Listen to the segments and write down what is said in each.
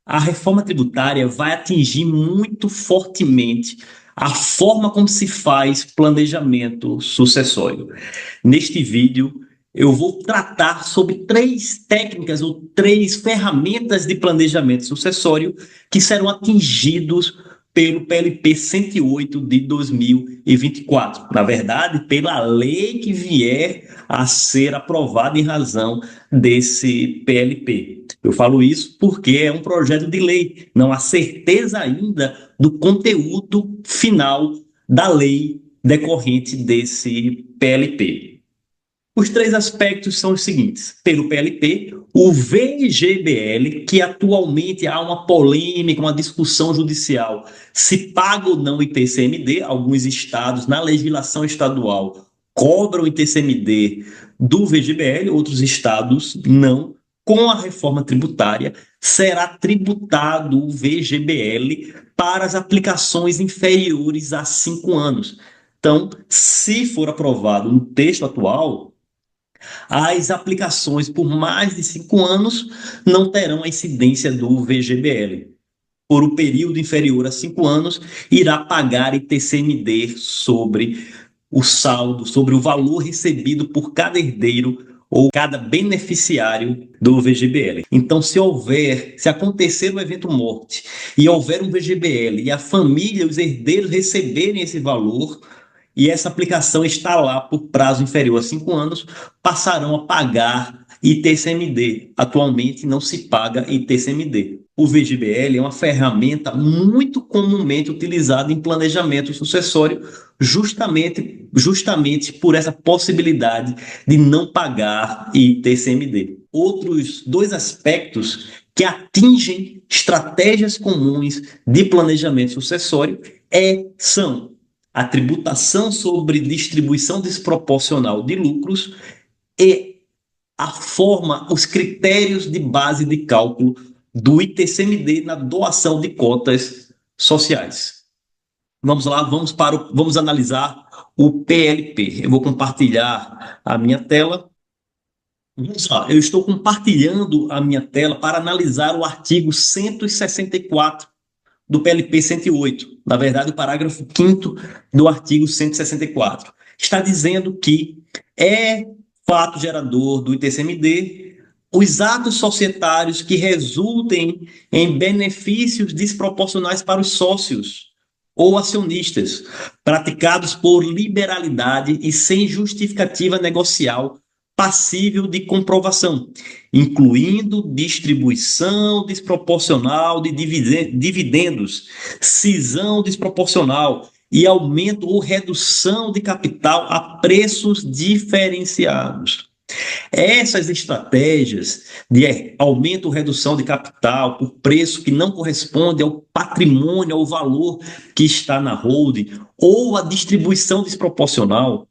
A reforma tributária vai atingir muito fortemente a forma como se faz planejamento sucessório. Neste vídeo, eu vou tratar sobre três técnicas ou três ferramentas de planejamento sucessório que serão atingidos pelo PLP 108 de 2024. Na verdade, pela lei que vier a ser aprovada em razão desse PLP. Eu falo isso porque é um projeto de lei, não há certeza ainda do conteúdo final da lei decorrente desse PLP. Os três aspectos são os seguintes: pelo PLP, o VGBL, que atualmente há uma polêmica, uma discussão judicial, se paga ou não o ITCMD. Alguns estados, na legislação estadual, cobram o ITCMD do VGBL, outros estados não. Com a reforma tributária, será tributado o VGBL para as aplicações inferiores a 5 anos. Então, se for aprovado no texto atual, as aplicações por mais de 5 anos não terão a incidência do VGBL. Por um período inferior a 5 anos, irá pagar ITCMD sobre o saldo, sobre o valor recebido por cada herdeiro ou cada beneficiário do VGBL. Então, se acontecer um evento morte e houver um VGBL e a família, os herdeiros receberem esse valor, e essa aplicação está lá por prazo inferior a 5 anos, passarão a pagar ITCMD. Atualmente não se paga ITCMD. O VGBL é uma ferramenta muito comumente utilizada em planejamento sucessório, justamente por essa possibilidade de não pagar ITCMD. Outros dois aspectos que atingem estratégias comuns de planejamento sucessório são a tributação sobre distribuição desproporcional de lucros e a forma, os critérios de base de cálculo do ITCMD na doação de cotas sociais. Vamos lá, vamos analisar o PLP. Eu vou compartilhar a minha tela. Vamos lá, eu estou compartilhando a minha tela para analisar o artigo 164 do PLP 108, na verdade, o parágrafo 5º do artigo 164. Está dizendo que é fato gerador do ITCMD os atos societários que resultem em benefícios desproporcionais para os sócios ou acionistas, praticados por liberalidade e sem justificativa negocial passível de comprovação, incluindo distribuição desproporcional de dividendos, cisão desproporcional e aumento ou redução de capital a preços diferenciados. Essas estratégias de aumento ou redução de capital por preço que não corresponde ao patrimônio, ao valor que está na holding, ou a distribuição desproporcional,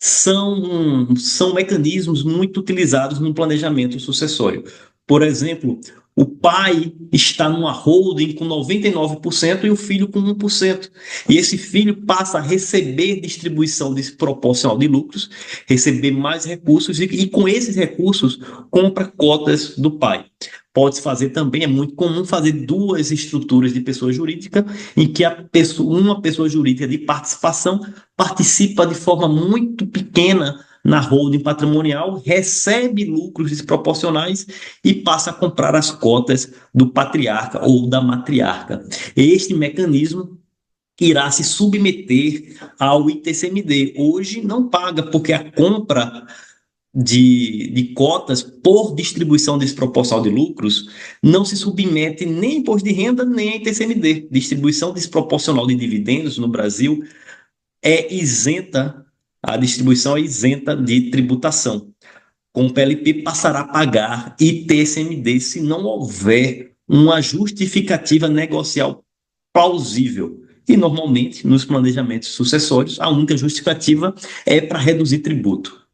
são mecanismos muito utilizados no planejamento sucessório. Por exemplo, o pai está numa holding com 99% e o filho com 1%. E esse filho passa a receber distribuição desproporcional de lucros, receber mais recursos e com esses recursos compra cotas do pai. Pode-se fazer também, é muito comum fazer duas estruturas de pessoa jurídica em que uma pessoa jurídica de participação participa de forma muito pequena na holding patrimonial, recebe lucros desproporcionais e passa a comprar as cotas do patriarca ou da matriarca. Este mecanismo irá se submeter ao ITCMD. Hoje não paga, porque a compra de cotas por distribuição desproporcional de lucros não se submete nem a imposto de renda nem a ITCMD. Distribuição desproporcional de dividendos no Brasil é isenta, a distribuição é isenta de tributação. Com o PLP passará a pagar ITCMD se não houver uma justificativa negocial plausível. E normalmente, nos planejamentos sucessórios, a única justificativa é para reduzir tributo.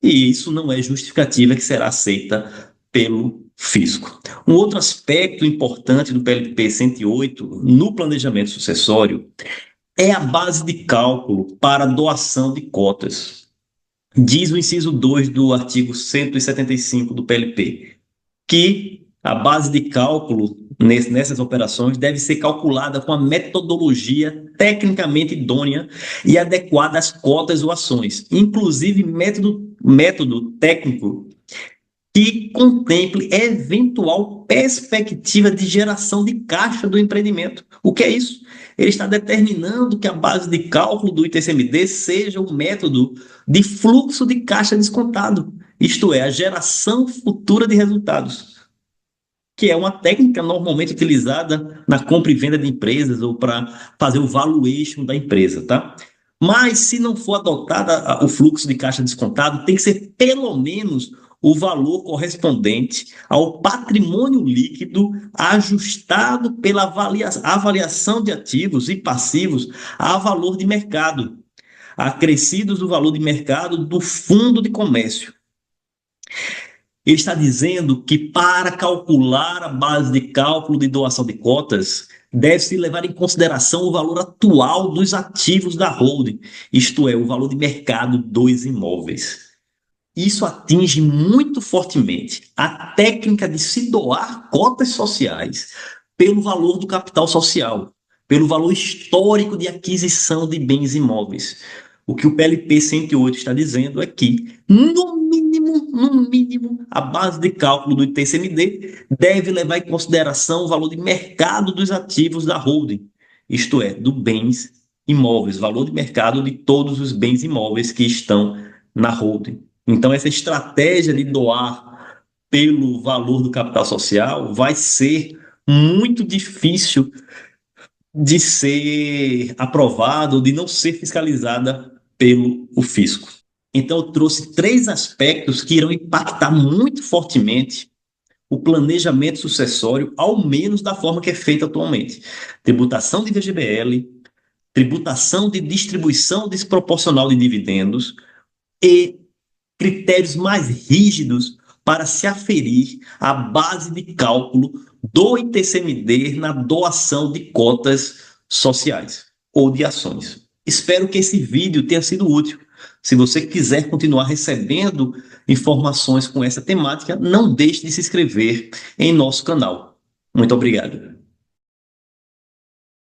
E isso não é justificativa que será aceita pelo fisco. Um outro aspecto importante do PLP 108 no planejamento sucessório é a base de cálculo para doação de cotas. Diz o inciso 2 do artigo 175 do PLP que a base de cálculo nessas operações deve ser calculada com a metodologia tecnicamente idônea e adequada às cotas ou ações, inclusive método técnico que contemple eventual perspectiva de geração de caixa do empreendimento. O que é isso? Ele está determinando que a base de cálculo do ITCMD seja o método de fluxo de caixa descontado, isto é, a geração futura de resultados, que é uma técnica normalmente utilizada na compra e venda de empresas ou para fazer o valuation da empresa, tá? Mas se não for adotada o fluxo de caixa descontado, tem que ser pelo menos o valor correspondente ao patrimônio líquido ajustado pela avaliação de ativos e passivos a valor de mercado, acrescidos do valor de mercado do fundo de comércio. Ele está dizendo que para calcular a base de cálculo de doação de cotas, deve-se levar em consideração o valor atual dos ativos da holding, isto é, o valor de mercado dos imóveis. Isso atinge muito fortemente a técnica de se doar cotas sociais pelo valor do capital social, pelo valor histórico de aquisição de bens imóveis. O que o PLP 108 está dizendo é que, no mínimo, a base de cálculo do ITCMD deve levar em consideração o valor de mercado dos ativos da holding, isto é, dos bens imóveis, valor de mercado de todos os bens imóveis que estão na holding. Então, essa estratégia de doar pelo valor do capital social vai ser muito difícil de ser aprovada, de não ser fiscalizada pelo fisco. Então, eu trouxe 3 aspectos que irão impactar muito fortemente o planejamento sucessório, ao menos da forma que é feita atualmente. Tributação de VGBL, tributação de distribuição desproporcional de dividendos e critérios mais rígidos para se aferir a base de cálculo do ITCMD na doação de cotas sociais ou de ações. Espero que esse vídeo tenha sido útil. Se você quiser continuar recebendo informações com essa temática, não deixe de se inscrever em nosso canal. Muito obrigado.